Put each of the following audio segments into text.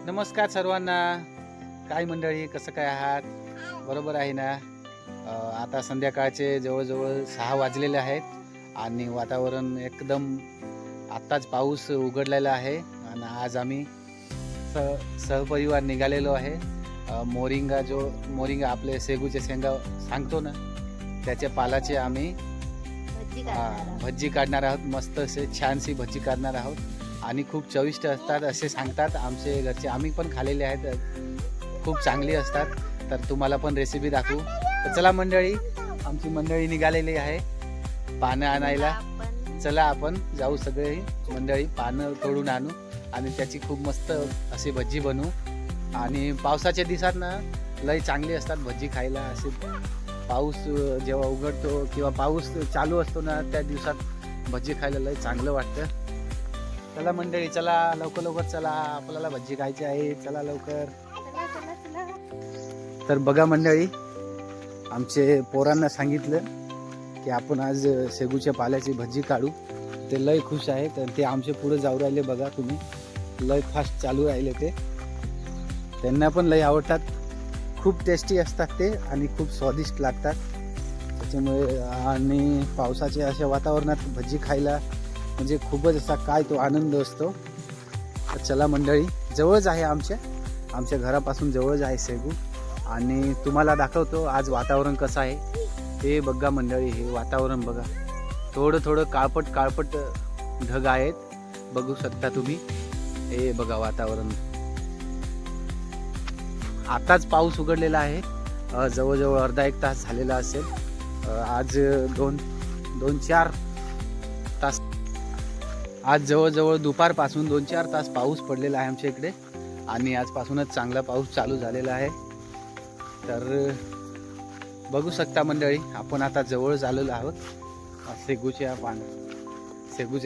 नमस्कार सर्वांना. काय मंडळी, कसं काय आहात? बरोबर आहे ना? आता संध्याकाळचे जवळजवळ 6 वाजलेले आहेत आणि वातावरण एकदम आत्ताच पाऊस उघडलेला आहे. आणि आज आम्ही सहपरिवार निघालेलो आहे. मोरिंगा आपले शेगूचे शेंगा सांगतो ना, त्याच्या पालाचे आम्ही भज्जी काढणार आहोत. मस्त असे छानशी भज्जी काढणार आहोत आणि खूप चविष्ट असतात असे सांगतात आमचे घरचे. आम्ही पण खाल्लेले आहेत, खूप चांगली असतात. तर तुम्हाला पण रेसिपी दाखवू. तर चला मंडळी, आमची मंडळी निघालेली आहे पानं आणायला. चला आपण जाऊ सगळे मंडळी, पानं तोडून आणू आणि त्याची खूप मस्त अशी भज्जी बनवू. आणि पावसाच्या दिवसात ना लई चांगली असतात भज्जी खायला. असे पाऊस जेव्हा उघडतो किंवा पाऊस चालू असतो ना, त्या दिवसात भज्जी खायला लई चांगलं वाटतं. चला मंडळी, चला लवकर लवकर चला, आपल्याला भज्जी खायची आहे. चला लवकर. तर बघा मंडळी, आमचे पोरांना सांगितलं की आपण आज शेगूच्या पाल्याची भज्जी काढू. ते लय खुश आहेत आणि ते आमचे पुढे जाऊ राहिले. बघा तुम्ही, लय फास्ट चालू राहिले. ते त्यांना पण लय आवडतात. खूप टेस्टी असतात ते आणि खूप स्वादिष्ट लागतात त्याच्यामुळे. आणि पावसाच्या अशा वातावरणात भज्जी खायला म्हणजे खूपच असा काय तो आनंद असतो. तर चला मंडळी, जवळच आहे आमच्या घरापासून जवळच आहे शेगू. आणि तुम्हाला दाखवतो आज वातावरण कसं आहे. हे बघा मंडळी, हे वातावरण बघा, थोडं काळपट ढग आहेत, बघू शकता तुम्ही. हे बघा वातावरण. आताच पाऊस उघडलेला आहे, जवळजवळ अर्धा एक तास झालेला असेल. आज दोन चार तास, आज जवळजवळ दुपारपासून 2-4 तास पाऊस पडलेला आहे आमच्या इकडे. आणि आजपासूनच चांगला पाऊस चालू झालेला आहे. तर बघू शकता मंडळी, आपण आता जवळच आलेलो आहोत. शेगूच्या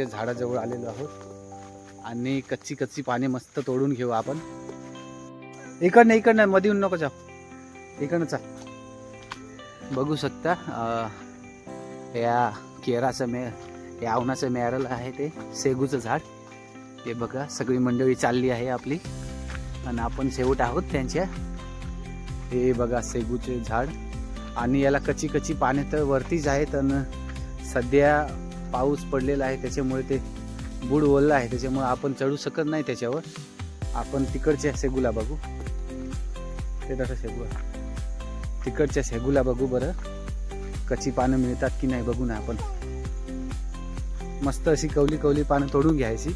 झाडाजवळ आलेलो आहोत आणि कच्ची पाने मस्त तोडून घेऊ आपण. इकडनं मध्ये येऊन नको जाऊ, इकडनं चाल. बघू शकता या केराचं हे आवनाचं मेरल आहे, ते शेगूचं झाड. हे बघा, सगळी मंडळी चालली आहे आपली आणि आपण शेवट आहोत त्यांच्या. हे बघा शेगूचे झाड आणि याला कच्ची पाने तर वरतीच आहेत. आणि सध्या पाऊस पडलेला आहे त्याच्यामुळे ते बुड ओलला आहे, त्याच्यामुळे आपण चढू शकत नाही त्याच्यावर. आपण तिकडच्या शेगूला बघू. ते तसं शेगू तिकडच्या शेगूला बघू बरं, कच्ची पानं मिळतात की नाही बघू ना आपण. मस्त अशी कवली पानं तोडून घ्यायची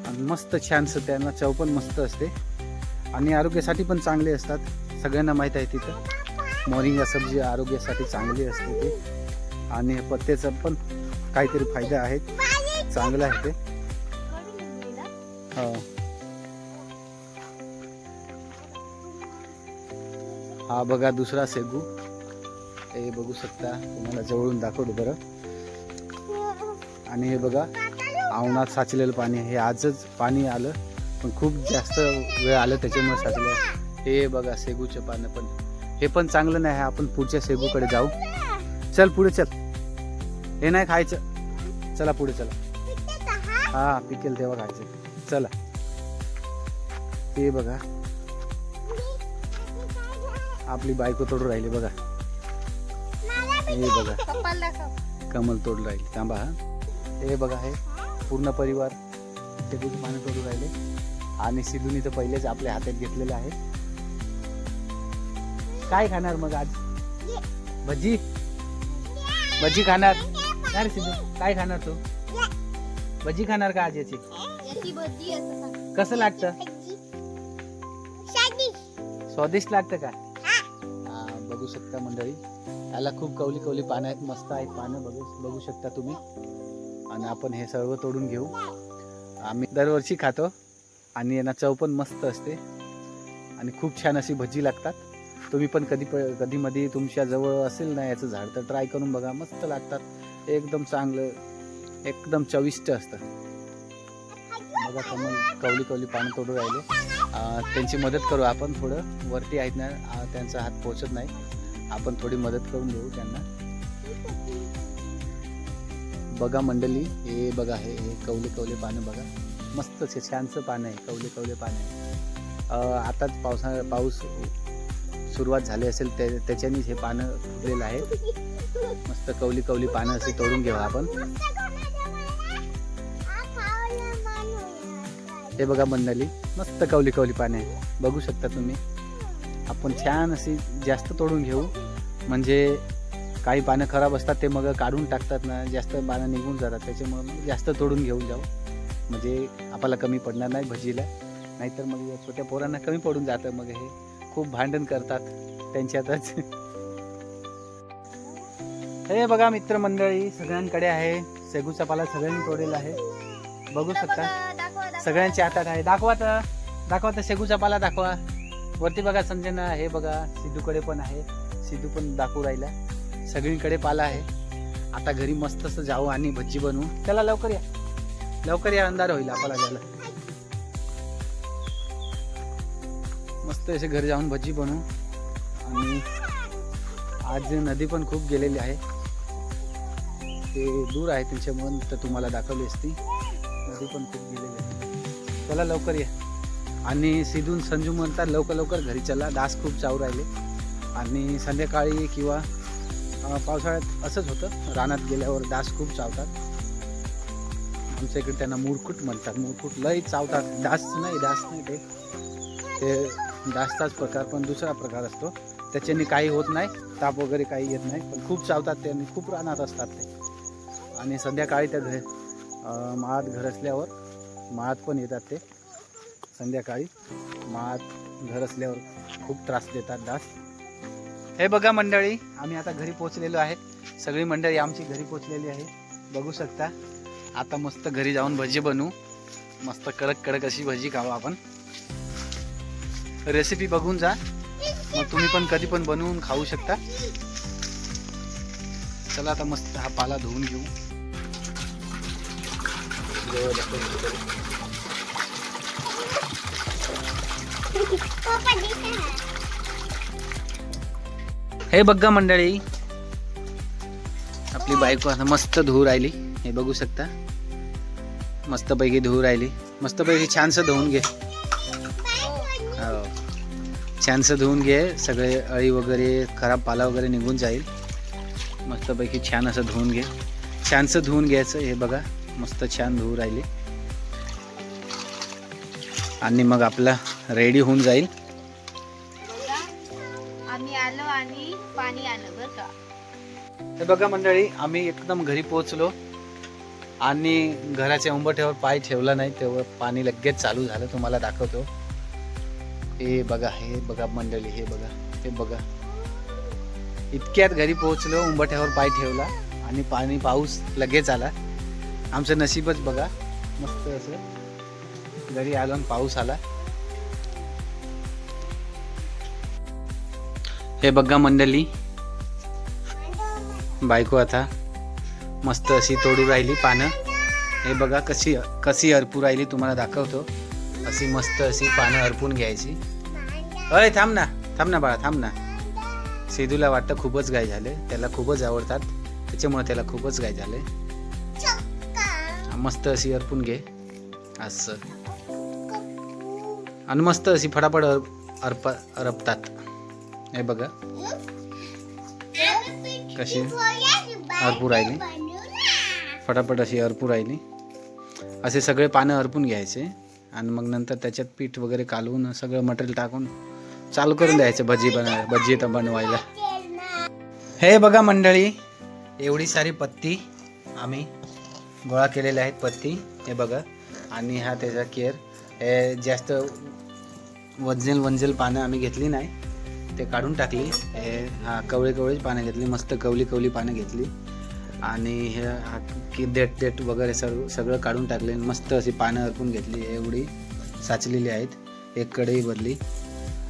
आणि मस्त छानसं, त्यांना चव पण मस्त असते आणि आरोग्यासाठी पण चांगले असतात. सगळ्यांना माहीत आहे तिथं मोरिंगा सब्जी आरोग्यासाठी चांगली असते ते. आणि पत्त्याचा पण काहीतरी फायदा आहेत, चांगलं आहे ते. हो, हा बघा दुसरा शेगू. हे बघू शकता, तुम्हाला जवळून दाखवतो बरं. आणि हे बघा, आवनात साचलेलं पाणी. हे आजच पाणी आलं पण खूप जास्त वेळ आलं त्याच्यामुळे साचलं. हे बघा शेगूचे पानं पण, हे पण चांगलं नाही आहे. आपण पुढच्या शेगूकडे जाऊ. चल पुढे चल, हे नाही खायचं. चला पुढे चला. हा, पिकेल तेव्हा खायचं. चला. ते बघा, आपली बायको तोडून राहिली बघा. हे बघा, कमल तोडून राहिली. थांबा. हे बघा, हे पूर्ण परिवार शेगूची पानं तोडून राहिले आणि सिद्धूनी तर पहिलेच आपल्या हातात घेतलेले आहे. काय खाणार मग आज? भज्जी खाणार? काय रे सिद्धू, काय खाणार तू? भज्जी खाणार का आज याची? कसं लागतं? स्वादिष्ट लागतं का? बघू शकता मंडळी, याला खूप कवली पानं आहेत, मस्त आहेत पानं, बघू शकता तुम्ही. आणि आपण हे सर्व तोडून घेऊ. आम्ही दरवर्षी खातो आणि यांना चव पण मस्त असते आणि खूप छान अशी भज्जी लागतात. तुम्ही पण कधी मध्ये तुमच्या जवळ असेल ना याचं झाड, तर ट्राय करून बघा, मस्त लागतात. एकदम चांगलं, एकदम चविष्ट असतं. बघा, कवली पानं तोडून राहिले. त्यांची मदत करू आपण. थोडं वरती आहेत ना, त्यांचा हात पोचत नाही, आपण थोडी मदत करून देऊ त्यांना. बघा मंडळी, हे बघा, हे कवले पानं बघा, मस्त छानसं पानं आहे, कवले पानं आहे. आताच पाऊस सुरुवात झाली असेल त्याच्यानेच हे पानं फुटलेलं आहे. मस्त कवली कवली पानं अशी तोडून घेऊ आपण. हे बघा मंडळी, मस्त कवली कवली पाने बघू शकता तुम्ही. आपण छान अशी जास्त तोडून घेऊ, म्हणजे काही पानं खराब असतात ते मग काढून टाकतात ना, जास्त पानं निघून जातात. त्याच्यामुळे जास्त तोडून घेऊन जाऊ, म्हणजे आपल्याला कमी पडणार नाही भजीला. नाहीतर मग या छोट्या पोरांना कमी पडून जातं, मग हे खूप भांडण करतात त्यांच्यातच. हे बघा मित्रमंडळी, सगळ्यांकडे आहे शेगूचा पाला, सगळ्यांनी तोडलेला आहे. बघू शकता सगळ्यांच्या हातात आहे. दाखवा तर शेगूचा पाला दाखवा. वरती बघा संजना, हे बघा सिद्धूकडे पण आहे, सिद्धू पण दाखवू राहिला. सगळीकडे पाला आहे. आता घरी मस्त असं जाऊ आणि भजी बनवू. चला लवकर या, अंधार होईल आपल्याला जायला. मस्त असे घरी जाऊन भजी बनवू. आणि आज नदी पण खूप गेलेली आहे, ते दूर आहे त्यांच्यामुळे तर तुम्हाला दाखवली असती. नदी पण खूप गेलेली आहे. चला लवकर या. आणि सिद्धून संजू म्हणतात लवकर घरी चला, डास खूप चावू राहिले. आणि संध्याकाळी किंवा पावसाळ्यात असंच होतं, रानात गेल्यावर डास खूप चावतात. आमच्या इकडे त्यांना मुरकुट म्हणतात. मुरकुट लई चावतात, डास नाही ते डासचाच प्रकार, पण दुसरा प्रकार असतो. त्याच्याने काही होत नाही, ताप वगैरे काही येत नाही, पण खूप चावतात. त्यांनी खूप रानात असतात ते. आणि संध्याकाळी त्या माळात घर असल्यावर माळात पण येतात ते. संध्याकाळी माळात घर असल्यावर खूप त्रास देतात डास. हे बघा मंडळी, आम्ही आता घरी पोहोचलेलो आहे. सगळी मंडळी आमची घरी पोहोचलेली आहे, बघू शकता. आता मस्त घरी जाऊन भजी बनवू. मस्त कडक अशी भजी खाऊ आपण. रेसिपी बघून जा, मग तुम्ही पण कधी पण बनवून खाऊ शकता. चला आता मस्त हा पाला धुवून घेऊ. हे बघा मंडळी, आपली बायको आता मस्त धुवू राहिली. हे बघू शकता, मस्त पैकी धुवू राहिली. मस्त पैकी छानसं धुवून घे. हो, छानसं धुवून घे. सगळे अळी वगैरे खराब पाला वगैरे निघून जाईल. मस्त पैकी छान असं धुवून घे. छानसं धुवून घ्यायचं. हे बघा मस्त छान धुवू राहिली. आणि मग आपला रेडी होऊन जाईल. आम्ही आलो आणि पाणी आलं बरं का. हे बघा मंडळी, आम्ही एकदम घरी पोहोचलो आणि घराच्या उंबरठ्यावर पाय ठेवला नाही तेव्हा पाणी लगेच चालू झालं. तुम्हाला दाखवतो. हे बघा मंडळी, हे बघा इतक्यात घरी पोहोचलो, उंबरठ्यावर पाय ठेवला आणि पाऊस लगेच आला. आमचं नशीबच बघा, मस्त असं घरी आलो आणि पाऊस आला. हे बघा मंडळी, बायको आता मस्त अशी तोडू राहिली पानं. हे बघा कशी हरपू राहिली, तुम्हाला दाखवतो. अशी मस्त अशी पानं हरपून घ्यायची. अय थांब ना बाळा, थांब ना. सिद्धूला वाटतं खूपच गाय झाले, त्याला खूपच आवडतात, त्याच्यामुळे त्याला खूपच गाय झाले. मस्त अशी हरपून घे असं, आणि मस्त अशी फटाफट हरपतात. हे बघा कशी हरपू राहिली, फटाफट अशी हरपू राहिली. असे सगळे पानं हरपून घ्यायचे आणि मग नंतर त्याच्यात पीठ वगैरे कालवून सगळं मटेरियल टाकून चालू करून द्यायचं भजी बनवायला. हे बघा मंडळी, एवढी सारी पत्ती आम्ही गोळा केलेल्या आहेत पत्ती. हे बघा, आणि हा त्याचा केअर. हे जास्त वंजल पानं आम्ही घेतली नाही, ते काढून टाकली. हे हा कवळी पानं घेतली, मस्त कवली पानं घेतली. आणि हे देठ वगैरे सगळं काढून टाकले. मस्त अशी पानं हरपून घेतली, एवढी साचलेली आहेत. एक कढई भरली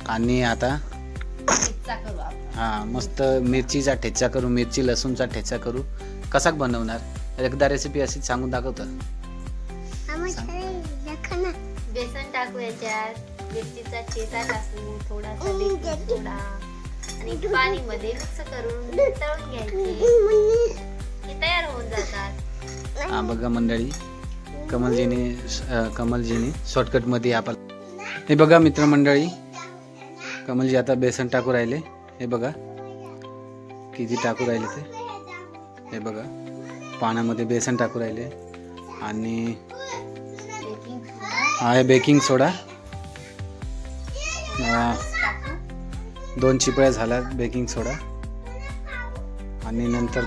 आणि आता हा मस्त मिरचीचा ठेचा करू, मिरची लसूणचा ठेचा करू. कसा बनवणार एकदा रेसिपी अशीच सांगून दाखवतो. बेसन टाकू, याच्यात मिरचीचा ठेचा टाकू, थोडासा बेकिंग सोडा आणि पाणी मध्ये मिक्स करून तळून घ्यायचे, की तयार होऊन जातात. हा बघा मंडळी, कमलजीने शॉर्टकट मध्ये आपण हे बघा मित्रमंडळी, कमलजी आता बेसन टाकू राहिले. हे बघा किती टाकू राहिले ते. हे बघा पाण्यामध्ये बेसन टाकू राहिले आणि बेकिंग सोडा हा आहे बेकिंग सोडा. टाकू. 2 चिपळ्या झाल्या बेकिंग सोडा आणि नंतर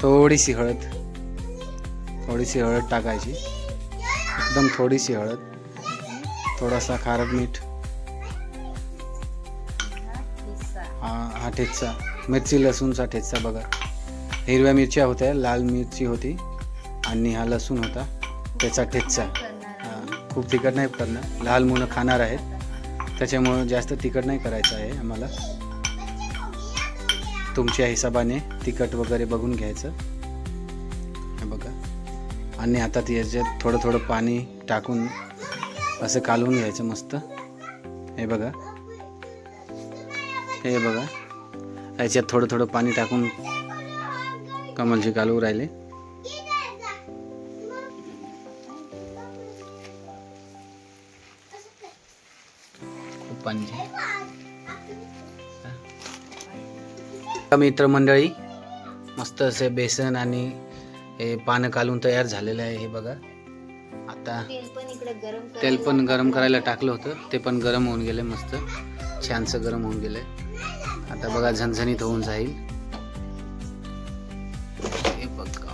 थोडीशी हळद टाकायची. एकदम थोडीशी हळद, थोडासा खारट मीठ, हा ठेचा, मिरची लसूणचा ठेचा. बघा हिरव्या मिरच्या होत्या, लाल मिरची होती आणि हा लसूण होता, त्याचा ठेचा. खूप तिखट नाही करणार, लहान मुलं खाणार आहेत त्याच्यामुळं जास्त तिखट नाही करायचं आहे आम्हाला. तुमच्या हिशोबाने तिखट वगैरे बघून घ्यायचं. हे बघा आणि आता याच्यात थोडं थोडं पाणी टाकून असं कालवून घ्यायचं मस्त. हे बघा याच्यात थोडं थोडं पाणी टाकून कमलजी कालवू राहिले. खूप पाणी. मित्रमंडळी, मस्त असे बेसन आणि हे पानं कालून तयार झालेलं आहे. हे बघा आता तेल पण गरम करायला टाकलं होतं, ते पण गरम होऊन गेले, मस्त छानसं गरम होऊन गेले. आता बघा झणझणीत होऊन जाईल. हे बघा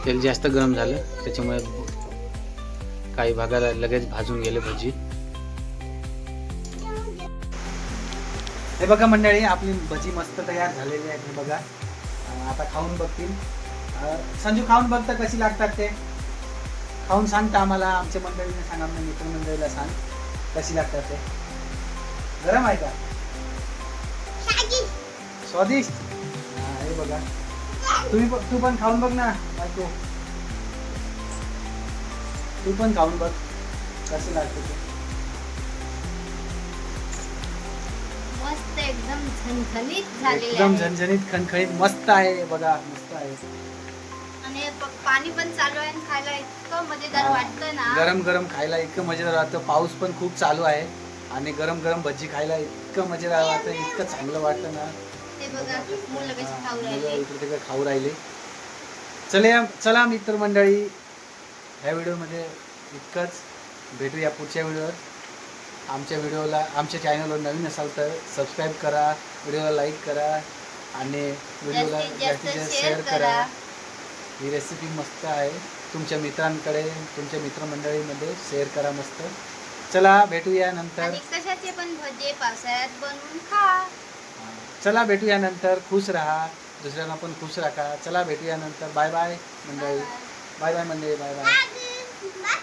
तेल जास्त गरम झालं त्याच्यामुळे काही भागाला लगेच भाजून गेले भजी. हे बघा मंडळी, आपली भजी मस्त तयार झालेली आहे. हे बघा आता खाऊन बघतील. संजू खाऊन बघता कशी लागतात ते, खाऊन सांगता आम्हाला, आमच्या मंडळीने सांग, आमच्या मित्रमंडळीला सांग कशी लागतात ते. गरम आहे का? स्वादिष्ट. हे बघा तू पण खाऊन बघ ना बायको, तू पण खाऊन बघ कसं लागतं ते. मस्त एकदम झणझणीत झालेले एकदम आहे. झणझणीत खणखणीत मस्त आहे. बघा मस्त आहे आणि पाणी पण चालू आहे आणि खायला इतकं मजेदार वाटतं ना. गरम गरम खायला इतकं मजेदार वाटतं. पाऊस पण खूप चालू आहे आणि गरम गरम भजी खायला इतकं मजेदार वाटतं, इतकं चांगलं वाटतं ना. ते बघा मुलं कशी खाऊ मुलं राहिले. इकडे तिकडे खाऊ राहिले. चला मित्रमंडळी, ह्या व्हिडिओमध्ये इतकंच. भेटूया पुढच्या व्हिडिओवर. आमच्या चॅनलवर नवीन असाल तर सबस्क्राईब करा, व्हिडिओला लाईक करा आणि व्हिडिओला जास्तीत जास्त शेअर करा. ही रेसिपी मस्त आहे, तुमच्या मित्रांकडे, तुमच्या मित्रमंडळीमध्ये शेअर करा मस्त. चला भेटूया नंतर. आणि कशाचे पण भजे पावसाळ्यात बनवून खा. चला भेटूया नंतर. खुश राहा, दुसऱ्यांना पण खुश राखा. चला भेटूया नंतर. बाय बाय मंडळी. बाय बाय मंडळी. Bye bye.